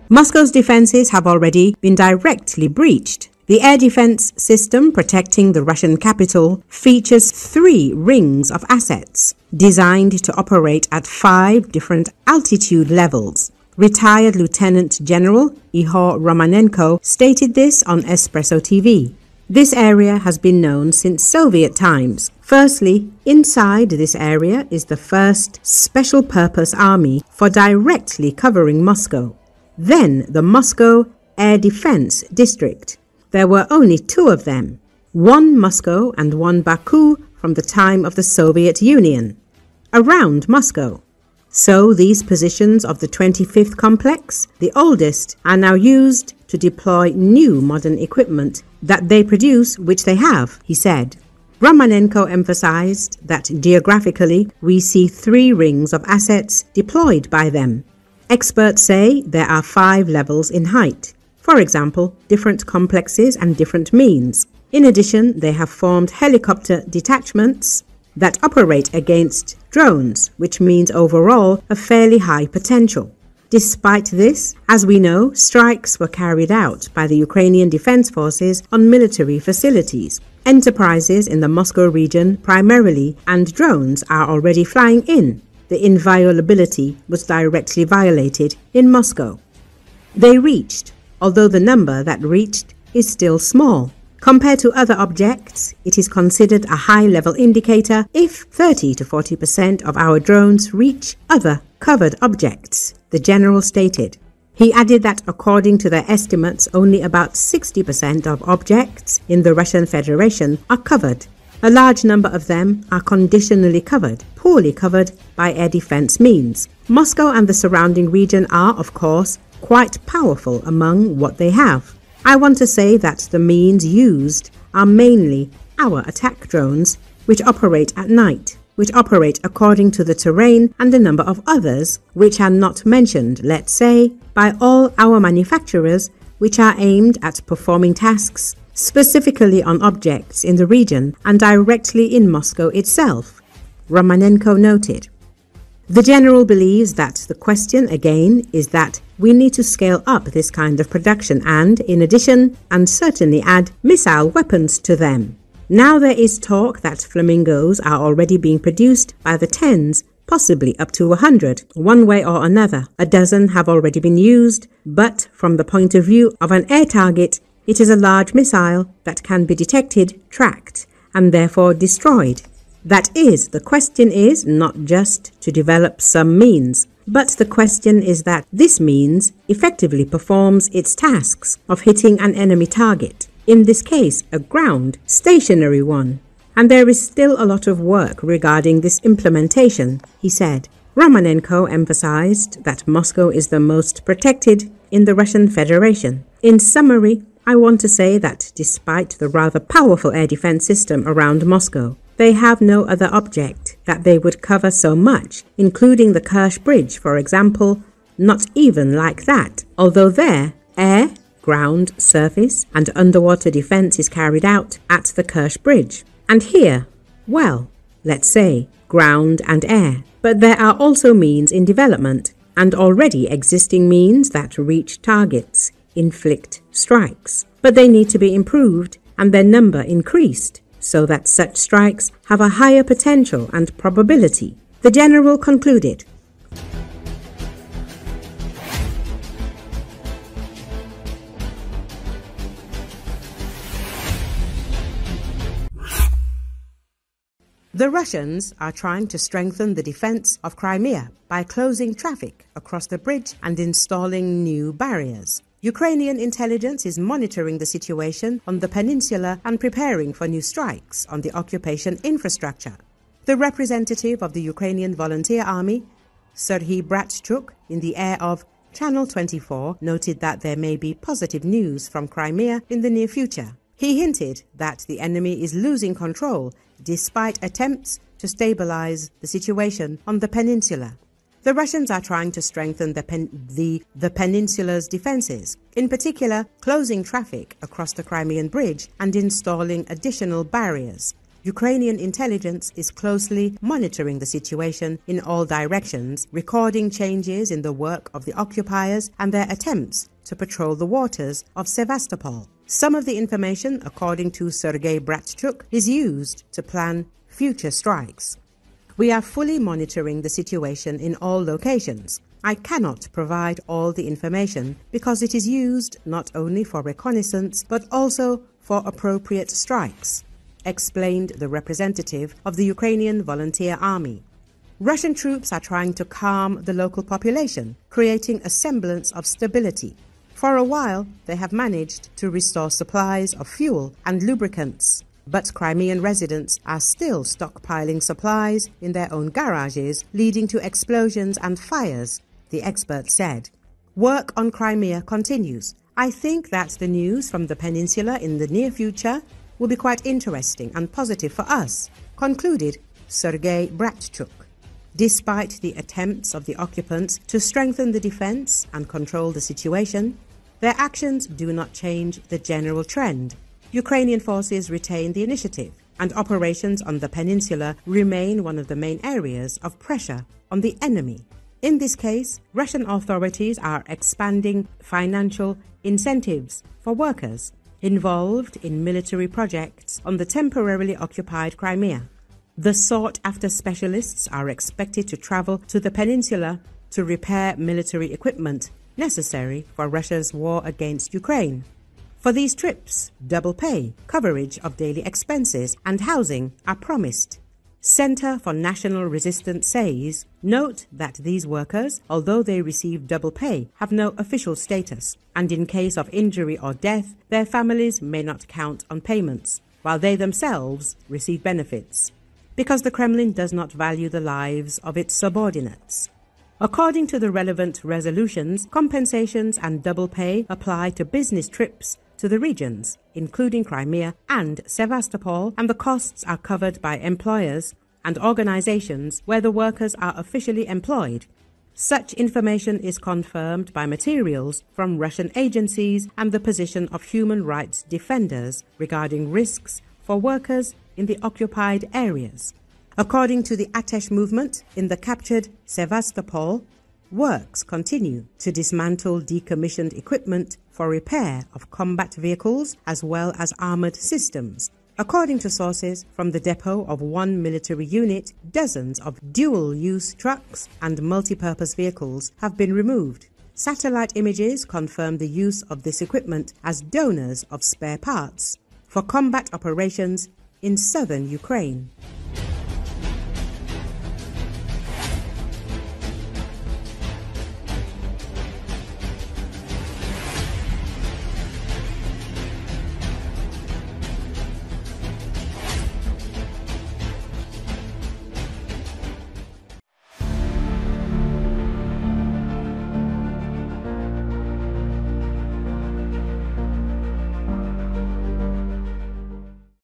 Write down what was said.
Moscow's defenses have already been directly breached. The air defense system protecting the Russian capital features 3 rings of assets designed to operate at 5 different altitude levels. Retired Lieutenant General Ihor Romanenko stated this on Espreso TV. This area has been known since Soviet times. Firstly, inside this area is the 1st Special Purpose Army for directly covering Moscow. Then the Moscow Air Defense District. There were only 2 of them, one Moscow and one Baku from the time of the Soviet Union, around Moscow. So these positions of the 25th complex, the oldest, are now used to deploy new modern equipment that they produce, which they have, he said. Romanenko emphasized that geographically we see 3 rings of assets deployed by them. Experts say there are 5 levels in height. For example, different complexes and different means. In addition, they have formed helicopter detachments that operate against drones, which means overall a fairly high potential. Despite this, as we know, strikes were carried out by the Ukrainian Defense Forces on military facilities. Enterprises in the Moscow region primarily and drones are already flying in. The inviolability was directly violated in Moscow. They reached, although the number that reached is still small. Compared to other objects, it is considered a high-level indicator if 30 to 40% of our drones reach other covered objects, the general stated. He added that according to their estimates, only about 60% of objects in the Russian Federation are covered. A large number of them are conditionally covered, poorly covered by air defense means. Moscow and the surrounding region are, of course, quite powerful among what they have. I want to say that the means used are mainly our attack drones, which operate at night, which operate according to the terrain, and a number of others, which are not mentioned, let's say, by all our manufacturers, which are aimed at performing tasks specifically on objects in the region and directly in Moscow itself, Romanenko noted. The general believes that the question again is that we need to scale up this kind of production and, in addition, and certainly add missile weapons to them. Now there is talk that flamingos are already being produced by the tens, possibly up to 100, one way or another. A dozen have already been used, but from the point of view of an air target, it is a large missile that can be detected, tracked, and therefore destroyed. That is, the question is not just to develop some means, but the question is that this means effectively performs its tasks of hitting an enemy target, in this case a ground, stationary one. And there is still a lot of work regarding this implementation, he said. Romanenko emphasized that Moscow is the most protected in the Russian Federation. In summary, I want to say that despite the rather powerful air defense system around Moscow, they have no other object that they would cover so much, including the Kerch Bridge, for example, not even like that, although there, air, ground, surface, and underwater defense is carried out at the Kerch Bridge. And here, well, let's say, ground and air. But there are also means in development, and already existing means that reach targets, inflict strikes. But they need to be improved and their number increased, so that such strikes have a higher potential and probability, the general concluded. The Russians are trying to strengthen the defense of Crimea by closing traffic across the bridge and installing new barriers. Ukrainian intelligence is monitoring the situation on the peninsula and preparing for new strikes on the occupation infrastructure. The representative of the Ukrainian Volunteer Army, Serhiy Bratchuk, in the air of Channel 24, noted that there may be positive news from Crimea in the near future. He hinted that the enemy is losing control despite attempts to stabilize the situation on the peninsula. The Russians are trying to strengthen the peninsula's defenses, in particular closing traffic across the Crimean Bridge and installing additional barriers. Ukrainian intelligence is closely monitoring the situation in all directions, recording changes in the work of the occupiers and their attempts to patrol the waters of Sevastopol. Some of the information, according to Sergei Bratchuk, is used to plan future strikes. We are fully monitoring the situation in all locations. I cannot provide all the information because it is used not only for reconnaissance but also for appropriate strikes, explained the representative of the Ukrainian Volunteer Army. Russian troops are trying to calm the local population, creating a semblance of stability. For a while, they have managed to restore supplies of fuel and lubricants, but Crimean residents are still stockpiling supplies in their own garages, leading to explosions and fires, the expert said. Work on Crimea continues. I think that the news from the peninsula in the near future will be quite interesting and positive for us, concluded Sergei Bratchuk. Despite the attempts of the occupants to strengthen the defense and control the situation, their actions do not change the general trend. Ukrainian forces retain the initiative, and operations on the peninsula remain one of the main areas of pressure on the enemy. In this case, Russian authorities are expanding financial incentives for workers involved in military projects on the temporarily occupied Crimea. The sought-after specialists are expected to travel to the peninsula to repair military equipment necessary for Russia's war against Ukraine. For these trips, double pay, coverage of daily expenses, and housing are promised. Center for National Resistance says, note that these workers, although they receive double pay, have no official status, and in case of injury or death, their families may not count on payments, while they themselves receive benefits, because the Kremlin does not value the lives of its subordinates. According to the relevant resolutions, compensations and double pay apply to business trips to the regions, including Crimea and Sevastopol, and the costs are covered by employers and organizations where the workers are officially employed. Such information is confirmed by materials from Russian agencies and the position of human rights defenders regarding risks for workers in the occupied areas. According to the Atesh movement in the captured Sevastopol, works continue to dismantle decommissioned equipment for repair of combat vehicles as well as armored systems. According to sources from the depot of one military unit, dozens of dual-use trucks and multi-purpose vehicles have been removed. Satellite images confirm the use of this equipment as donors of spare parts for combat operations in southern Ukraine.